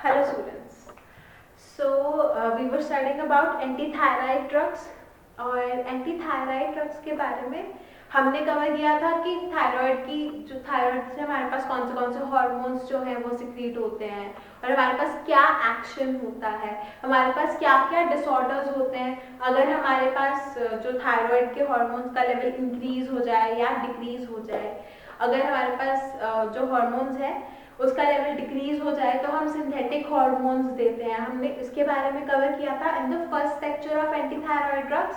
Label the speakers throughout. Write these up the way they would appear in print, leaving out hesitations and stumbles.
Speaker 1: Hello students. We were studying about anti-thyroid drugs और anti-thyroid drugs के बारे में हमने कवर किया था कि थायराइड से हमारे पास कौन से हार्मोन्स जो हैं वो सिक्रीट होते हैं और हमारे पास क्या एक्शन होता है, हमारे पास क्या क्या डिसऑर्डर्स होते हैं अगर हमारे पास जो थायराइड के हार्मोन्स का लेवल इंक्रीज हो जाए या डिक्रीज हो जाए। अगर हमारे पास जो हार्मोन्स है उसका लेवल डिक्रीज हो जाए तो हम सिंथेटिक हार्मोन्स देते हैं। हमने इसके बारे में कवर किया था in the first lecture of anti-thyroid drugs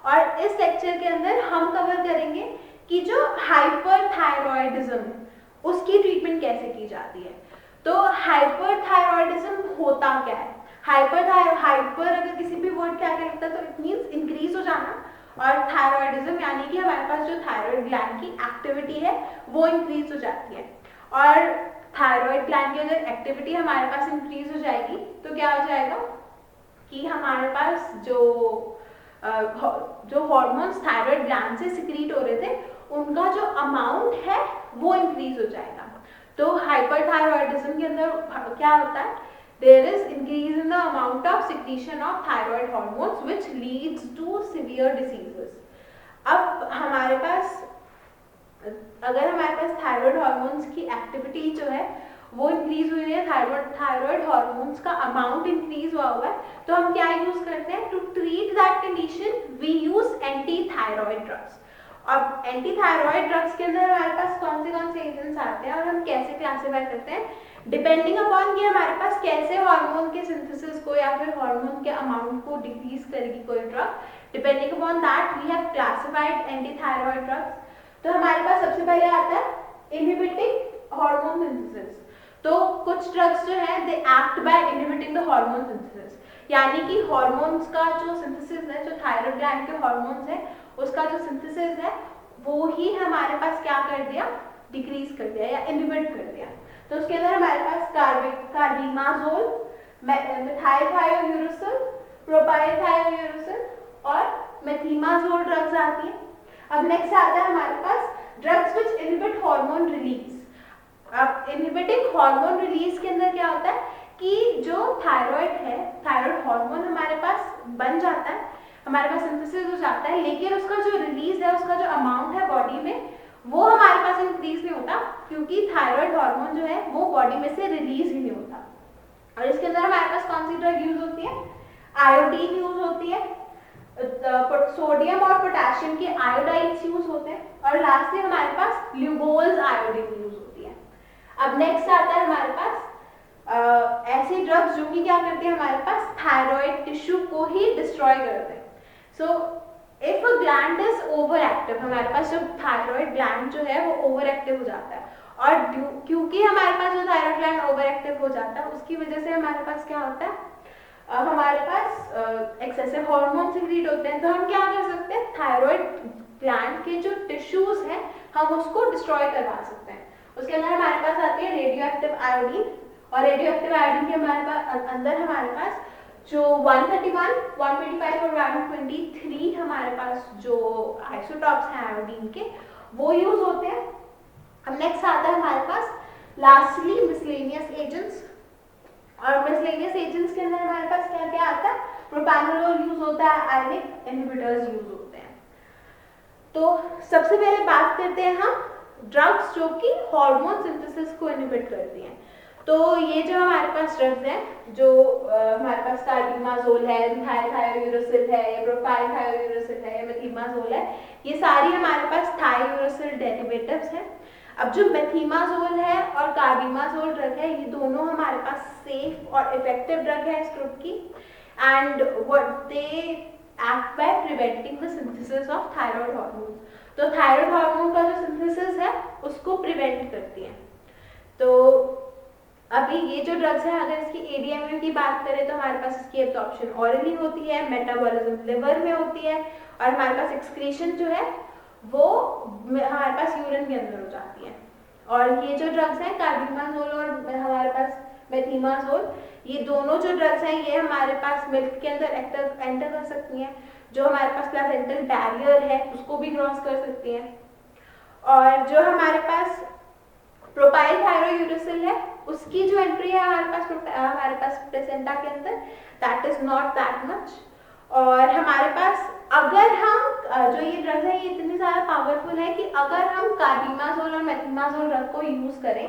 Speaker 1: और इस लेक्चर के अंदर हम कवर करेंगे कि जो हाइपरथायरॉयडिज्म उसकी ट्रीटमेंट कैसे की जाती है। तो हाइपरथायरॉयडिज्म होता क्या है? हाइपर अगर किसी भी वर्ड क्या लगता है तो इट मींस इंक्रीज हो जाना और थायरॉयडिज्म यानी कि हमारे पास जो थायराइड ग्लैंड की एक्टिविटी है वो इंक्रीज हो जाती है और थायराइड ग्लैंड की अगर एक्टिविटी हमारे पास इंक्रीज हो जाएगी तो क्या हो जाएगा कि हमारे पास जो हार्मोन्स थायराइड ग्लैंड से सिक्रीट हो रहे थे उनका जो अमाउंट है वो इंक्रीज हो जाएगा। तो हाइपरथायरॉयडिज्म के अंदर क्या होता है? There is increase in the amount of secretion of thyroid hormones which leads to severe diseases. अब हमारे पास अगर हमारे पास थायराइड हार्मोन्स की एक्टिविटी जो है वो इंक्रीज हुई है, थायराइड हार्मोन्स का अमाउंट इंक्रीज हुआ है तो हम क्या यूज करते हैं? To treat that condition we use anti thyroid drugs. अब एंटी थायराइड ड्रग्स के अंदर हमारे पास कौन से एजेंट्स आते हैं और हम कैसे क्लासीफाई करते हैं डिपेंडिंग अपॉन कि हमारे पास कैसे हार्मोन के सिंथेसिस को या फिर हार्मोन के अमाउंट को डिक्रीज करेगी कोई drug. Depending upon that we have classified anti thyroid drugs. तो हमारे पास सबसे पहले आता है इनहिबिटिंग हार्मोन सिंथेसिस। तो कुछ ड्रग्स जो है they act by inhibiting the hormone synthesis, यानी कि हार्मोन्स का जो सिंथेसिस है, जो थायराइड ग्लैंड के हार्मोन्स है उसका जो सिंथेसिस है वो ही हमारे पास क्या कर दिया? डिक्रीज कर दिया या इनहिबिट कर दिया। तो उसके अंदर हमारे पास कार्बिमाजोल, मिथाइलथायोयूरोसिल, प्रोपाइलथायोयूरोसिल और मेथिमाजोल ड्रग्स आती हैं। अब नेक्स्ट आता है हमारे पास drugs which inhibit hormone release. अब इनहिबिटिंग हार्मोन रिलीज के अंदर क्या होता है कि जो थायराइड है, थायराइड हार्मोन हमारे पास बन जाता है, हमारे पास सिंथेसिस हो जाता है, लेकिन उसका जो रिलीज है, उसका जो अमाउंट है बॉडी में वो हमारे पास इंक्रीज नहीं होता क्योंकि थायराइड हार्मोन जो है वो बॉडी में से रिलीज ही नहीं होता। और इसके अंदर हमारे पास कौन सी ड्रग यूज होती है? आयोडीन यूज होती है, सोडियम और पोटेशियम के आयोडाइड्स यूज होते हैं और लास्टली हमारे पास ल्यूगोल्स आयोडीन यूज होती है। अब नेक्स्ट आता है हमारे पास ऐसी ड्रग्स जो कि क्या करती है हमारे पास थायराइड टिश्यू को ही डिस्ट्रॉय करते हैं। So if a gland is over active, हमारे पास जो थायराइड ग्लैंड जो है वो ओवर एक्टिव हो जाता है और क्योंकि हमारे पास जो थायराइड ग्लैंड ओवर एक्टिव हो जाता है उसकी वजह से हमारे पास क्या होता है? हमारे पास एक्सेसिव हार्मोन सिक्रीट होते हैं। तो हम क्या कर सकते हैं? थायराइड ग्लैंड के जो टिश्यूज हैं हम उसको डिस्ट्रॉय करवा सकते हैं। उसके अंदर हमारे पास आती है रेडियो एक्टिव आयोडीन और रेडियो एक्टिव आयोडीन के हमारे पास अंदर हमारे पास जो 131, 125 और 123 हमारे पास जो आइसोटॉप्स हैं आयोडीन के वो यूज होते हैं। अब नेक्स्ट आता है हमारे पास लास्टली मिसलेनियस एजेंट्स और मिसलेनियस एजेंट्स के अंदर हमारे पास क्या क्या आता है? प्रोपानोलोल यूज होता है, आयनिक इनहिबिटर्स यूज होते हैं। तो सबसे पहले बात करते हैं हम ड्रग्स जो कि हार्मोन सिंथेसिस को इनहिबिट करती हैं। तो ये जो हमारे पास ड्रग्स हैं जो हमारे पास कार्बिमाजोल है, मिथाइलथायोयूरोसिल है, या प्रोपाइलथायोयूरोसिल है, या मेथिमाजोल है, ये सारी हमारे पास थायोयूरोसिल डेरिवेटिव्स हैं। अब जो मेथिमाजोल है और कार्बिमाजोल ड्रग है ये दोनों हमारे पास सेफ और इफेक्टिव ड्रग है इस ग्रुप की and what they act by preventing the synthesis of thyroid hormone. तो थायराइड हार्मोन का जो सिंथेसिस है उसको प्रिवेंट करती है। तो अभी ये जो ड्रग्स है अगर इसकी एडीएमयू की बात करें तो हमारे पास इसकी एब्जॉर्प्शन ऑरली होती है, मेटाबॉलिज्म लिवर में होती है और हमारे पास एक्सक्रीशन जो है वो हमारे पास यूरिन के अंदर हो जाती है। और ये जो ड्रग्स हैं कार्बिमाजोल और हमारे पास मेथिमाजोल, ये दोनों जो ड्रग्स हैं ये हमारे पास मिल्क के अंदर एंटर कर सकती हैं, जो हमारे पास प्लासेंटल बैरियर है उसको भी क्रॉस कर सकती हैं। और जो हमारे पास प्रोपाइलथायोयूरोसिल थायोयूरेसिल है उसकी जो एंट्री है हमारे पास प्लेसेंटा के अंदर that is not that much. और हमारे पास अगर हम जो ये ड्रग है ये इतनी ज़्यादा पावरफुल है कि अगर हम कार्बिमाजोल और मेथिमाजोल ड्रग को यूज़ करें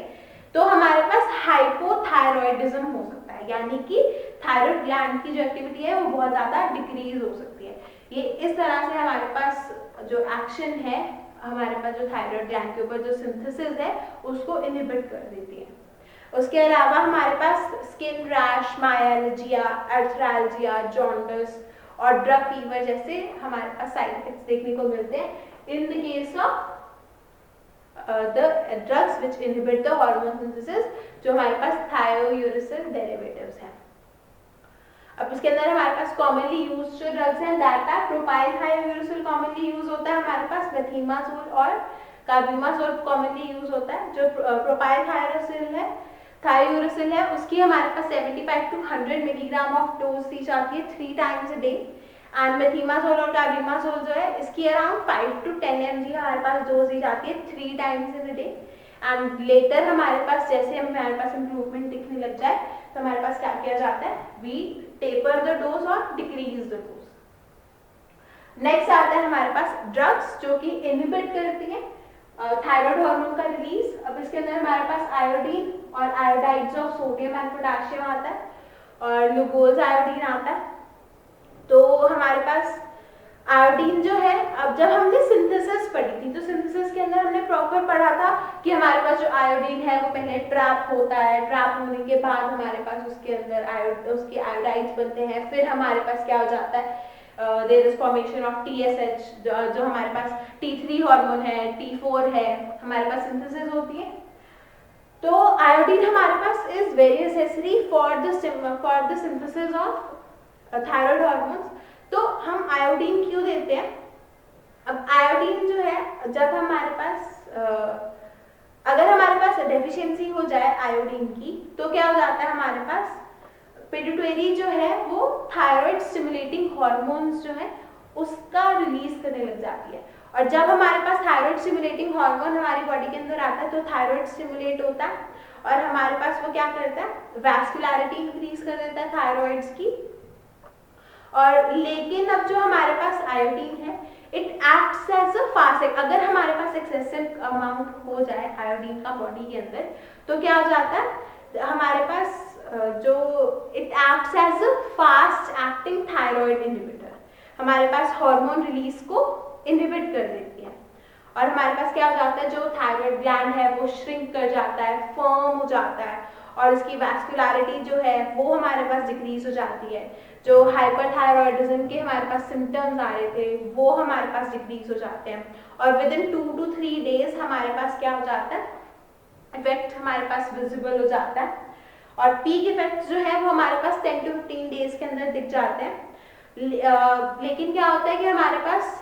Speaker 1: तो हमारे पास हाइपोथायरॉयडिज्म हो सकता है, यानी कि थायराइड ग्लैंड की जो एक्टिविटी है वो बहुत ज़्यादा डिक्रीज हो सकती है। ये इस तरह से हमारे पास जो एक्शन है हमारे पास जो थायराइड ग्लैंड के ऊपर जो सिंथेसिस है उसको इनहिबिट कर देती है। उसके अलावा हमारे पास स्किन रैश, मायल्जिया, आर्थ्राल्जिया, जॉन्डिस और ड्रग फीवर जैसे हमारे पास साइड इफेक्ट्स देखने को मिलते हैं in the case of the drugs which inhibit the hormone synthesis, जो हमारे पास थायोयूरेसिल डेरिवेटिव्स हैं। अब इसके अंदर हमारे पास कॉमनली यूज्ड जो ड्रग्स हैं that are propylthiouracil commonly use होता है हमारे पास, मेथिमाजोल और कार्बिमाजोल कॉमनली यूज होता है। जो प्रोपाइल थायोयूरेसिल है उसकी हमारे पास 75 to 100 मिलीग्राम ऑफ डोज दी जाती है 3 टाइम्स अ डे। एंड मेथिमाजोल और कार्बिमाजोल जो है इसकी अराउंड 5 to 10 mg हमारे पास डोज दी जाती है 3 times in a day. And later हमारे पास जैसे हमारे पास इंप्रूवमेंट दिखने लग जाए तो हमारे पास क्या किया जाता है, वी टेपर द डोज और डिक्रीज द डोज। नेक्स्ट आता है हमारे पास ड्रग्स जो कि इनहिबिट करती है थायराइड हार्मोन का रिलीज। अब इसके अंदर हमारे पास आयोडीन और iodides of sodium and potassium आता है और लुगोज आयोडीन आता है। तो हमारे पास आयोडीन जो है, अब जब हमने सिंथेसिस पढ़ी थी तो सिंथेसिस के अंदर हमने प्रॉपर पढ़ा था कि हमारे पास जो आयोडीन है वो पहले ट्रैप होता है, ट्रैप होने के बाद हमारे पास उसके अंदर उसके आयोडाइड्स बनते हैं, फिर हमारे पास क्या हो जाता है, there is formation of TSH जो हमारे पास T3 हार्मोन है, T4 है, हमारे पास सिंथेसिस होती है। तो आयोडीन हमारे पास is very necessary for the synthesis of thyroid hormones. तो हम आयोडीन क्यों देते हैं? अब आयोडीन जो है जब हमारे पास अगर हमारे पास डेफिशिएंसी हो जाए आयोडीन की तो क्या हो जाता है, हमारे पास पिट्यूटरी जो है वो थायराइड स्टिमुलेटिंग हार्मोन्स जो है उसका रिलीज करने लग जाती है। और जब हमारे पास थायराइड स्टिमुलेटिंग हार्मोन हमारी बॉडी के अंदर आता है तो थायराइड स्टिमुलेट होता है और हमारे पास वो क्या करता है, वैस्कुलरिटी इंक्रीज कर देता है थायराइड्स की। और लेकिन अब जो हमारे पास आयोडीन है it acts as a fast, अगर हमारे पास एक्सेसिव अमाउंट हो जाए आयोडीन का बॉडी के अंदर तो क्या हो जाता है, हमारे पास जो it acts as a fast acting thyroid inhibitor, हमारे पास हार्मोन रिलीज को इनहिबिट कर देती है। और हमारे पास क्या हो जाता है, जो थायराइड ग्लैंड है वो श्रिंक कर जाता है, फर्म हो जाता है और इसकी वैस्कुलरिटी जो है वो हमारे पास डिक्रीज हो जाती है। जो हाइपरथायरॉयडिज्म के हमारे पास सिम्टम्स आ रहे थे वो हमारे पास डिक्रीज हो जाते हैं और विद इन 2 to 3 डेज हमारे पास क्या हो जाता है, इफेक्ट हमारे पास विजिबल हो जाता है। और पीक इफेक्ट्स जो है वो हमारे पास 10 to 15 डेज के अंदर दिख जाते हैं। लेकिन क्या होता है कि हमारे पास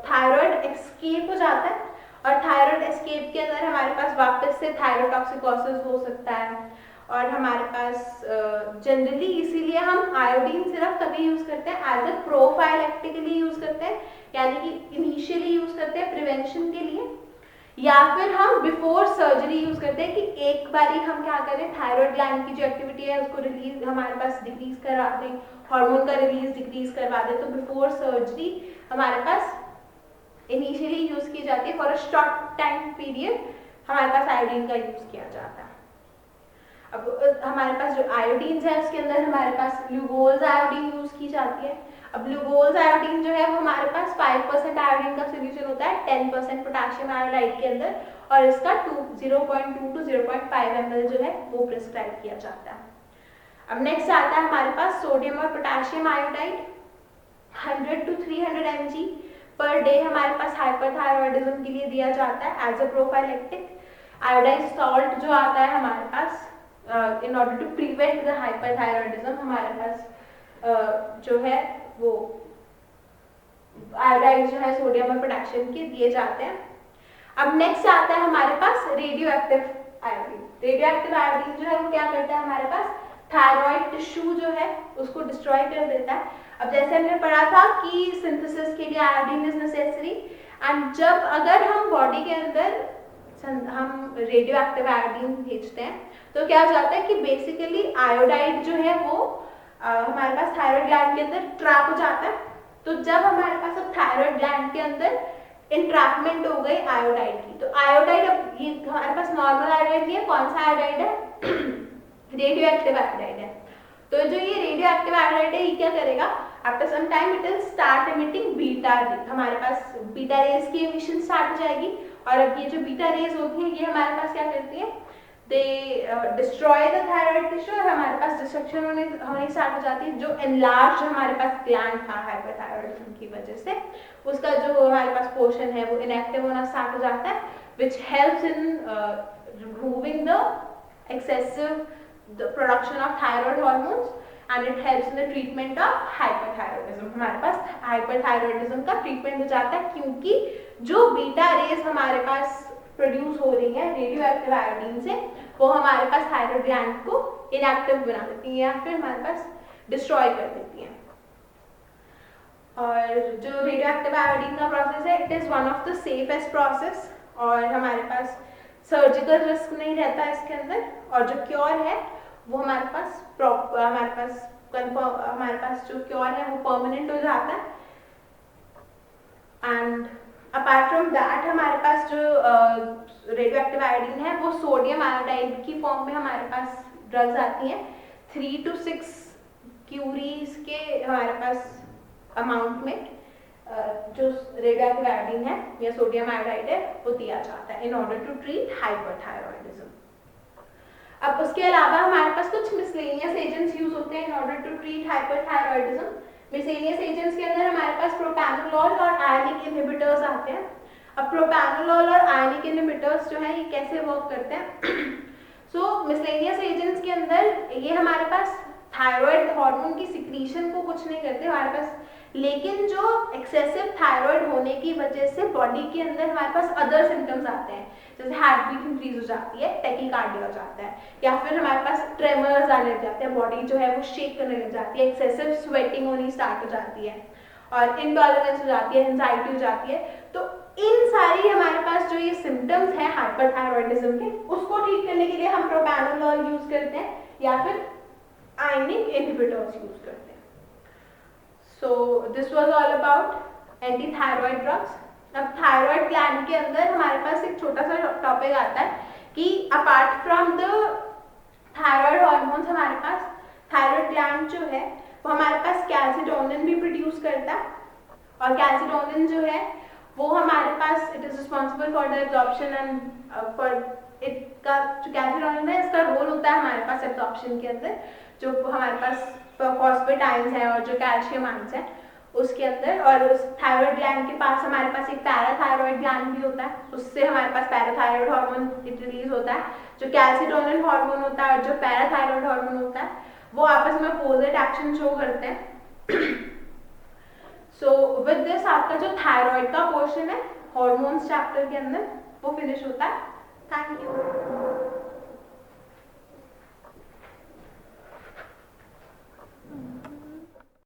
Speaker 1: थायराइड एस्केप हो जाता है और थायराइड एस्केप के अंदर हमारे पास वापस से थायरोटॉक्सिकोसिस हो सकता है। और हमारे पास जनरली इसीलिए हम आयोडीन सिर्फ तभी यूज करते हैं एज अ प्रोफाइलेक्टिकली यूज करते हैं, यानी कि इनिशियली यूज करते हैं प्रिवेंशन के लिए, या फिर हम बिफोर सर्जरी यूज करते हैं कि एक बारी हम क्या करें, थायराइड ग्लैंड की जो एक्टिविटी है उसको रिलीज हमारे पास डिक्रीज करवा दें, हार्मोन का रिलीज डिक्रीज करवा दें। तो बिफोर सर्जरी हमारे पास इनिशियली यूज की जाती है, for a short time period हमारे पास आयोडीन का यूज किया जाता है। अब हमारे पास जो आयोडीन है उसके अंदर हमारे पास लुगोज आयोडीन यूज की जाती है। अब लुगोज आयोडीन जो है वो हमारे पास 5% आयोडीन का सोल्यूशन होता है 10% पोटेशियम आयोडाइड के अंदर और इसका 0.2 to 0.5 ml जो है वो प्रिस्क्राइब किया जाता है। अब नेक्स्ट आता है हमारे पास सोडियम और potassium iodide 100 to 300 mg per day हमारे पास हाइपरथायरॉयडिज्म के लिए दिया जाता है as a prophylactic. Iodized salt जो आता है हमारे पास in order to prevent the hyperthyroidism हमारे पास जो है वो आयोडाइड जो है सोडियम और पोटेशियम के दिए जाते हैं। अब नेक्स्ट आता है हमारे पास radio active iodine. Radio active iodine जो है वो क्या करता है, हमारे पास थायराइड टिश्यू जो है उसको डिस्ट्रॉय कर देता है। अब जैसे हमने पढ़ा था कि सिंथेसिस के लिए आयोडीन इज नेसेसरी एंड जब अगर हम बॉडी के अंदर हम रेडियो एक्टिव आयोडीन भेजते हैं, तो क्या हो जाता है कि बेसिकली आयोडाइड जो है वो हमारे पास थायराइड ग्लैंड के अंदर ट्रैप हो जाता है। तो जब हमारे पास अब थायराइड ग्लैंड के अंदर इंट्रैपमेंट हो गई आयोडाइड की, तो आयोडाइड अब ये हमारे पास नॉर्मल आयोडाइड नहीं है, कौन सा आयोडाइड है? रेडियो एक्टिव आयोडाइड है। तो जो ये रेडियो एक्टिव आयोडाइड है ये क्या करेगा, after some time it will start emitting beta ray, हमारे पास बीटा रेज की एमिशन स्टार्ट हो जाएगी। और अब ये जो बीटा रेज होती है ये हमारे पास क्या करती है, दे डिस्ट्रॉय द थायराइड टिश्यू, और हमारे पास डिस्ट्रक्शन होने स्टार्ट हो जाती है। जो एनलार्ज हमारे पास ग्लैंड था हाइपरथायरॉयडिज्म की वजह से, उसका जो हमारे पास पोर्शन है वो इनएक्टिव होना स्टार्ट हो जाता है, which helps in removing the excessive the production of thyroid hormones and it helps in the treatment of hyperthyroidism। हमारे पास hyperthyroidism का ट्रीटमेंट हो जाता है, क्योंकि जो बीटा रेज हमारे पास प्रोड्यूस हो रही है रेडियो एक्टिव आयोडीन से, वो हमारे पास थायराइड ग्लैंड को इनएक्टिव बना देती है या फिर हमारे पास डिस्ट्रॉय कर देती है। और जो रेडियो एक्टिव आयोडीन का प्रोसेस है, it is one of the safest process, और हमारे पास सर्जिकल रिस्क नहीं रहता इसके अंदर। और जो क्योर है वो हमारे पास जो क्योर है वो परमानेंट हो जाता है। एंड अपार्ट फ्रॉम दैट हमारे पास जो रेडियो एक्टिव आयोडीन है वो सोडियम आयोडाइड की फॉर्म में हमारे पास ड्रग्स आती हैं। 3 to 6 क्यूरीज के हमारे पास अमाउंट में जो रेडियो एक्टिव आयोडीन है या सोडियम आयोडाइड है वो दिया जाता है in order to treat hyperthyroidism. अब उसके अलावा हमारे पास कुछ मिसलेनियस एजेंट्स यूज होते हैं in order to treat hyperthyroidism. Miscellaneous agents के अंदर हमारे पास प्रोपैनोलॉल और आयनिक इनहिबिटर्स आते हैं। अब प्रोपैनोलॉल और आयनिक इनहिबिटर्स जो है ये कैसे वर्क करते हैं? सो मिसलेनियस एजेंट्स के अंदर ये हमारे पास थायराइड हार्मोन की सिक्रीशन को कुछ नहीं करते हमारे पास, लेकिन जो एक्सेसिव थायराइड होने की वजह से बॉडी के अंदर हमारे पास अदर सिम्टम्स आते हैं, जैसे हार्ट बीट इंक्रीज हो जाती है, टैकीकार्डिया हो जाता है, या फिर हमारे पास ट्रेमर्स आने लग जाते हैं, बॉडी जो है वो शेक करने लग जाती है, एक्सेसिव स्वेटिंग होनी स्टार्ट हो जाती है, और इनटॉलरेंस हो जाती है, एंजाइटी हो जाती है। तो इन सारी हमारे पास जो ये सिम्टम्स हैं हाइपरथायरॉयडिज्म के, उसको ठीक करने के लिए हम प्रोपैनोलॉल यूज करते हैं या फिर आयनिक इनहिबिटर्स यूज करते हैं। So this was all about anti-thyroid drugs. अब थायराइड ग्लैंड के अंदर हमारे पास एक छोटा सा टॉपिक आता है कि apart from the thyroid hormones हमारे पास थायराइड ग्लैंड जो है वो हमारे पास कैल्सिटोनिन भी प्रोड्यूस करता है, और कैल्सिटोनिन जो है वो हमारे पास it is responsible for the absorption and for it का जो कैल्सिटोनिन है इसका रोल होता है हमारे पास एब्जॉर्प्शन के अंदर, जो हमारे पास फॉस्फेटाइंस है और जो कैल्शियम आयंस है उसके अंदर। और उस थायराइड ग्लैंड के पास हमारे पास एक पैराथायरॉइड ग्लैंड भी होता है, उससे हमारे पास पैराथायरॉइड हार्मोन रिलीज होता है। जो कैल्सिटोनिन हार्मोन होता है और जो पैराथायरॉइड हार्मोन होता है वो आपस में अपोजिट एक्शन शो करते हैं। सो विद दिस आपका जो थायराइड का पोर्शन है हॉर्मोन्स चैप्टर के अंदर वो फिनिश होता है। Thank you.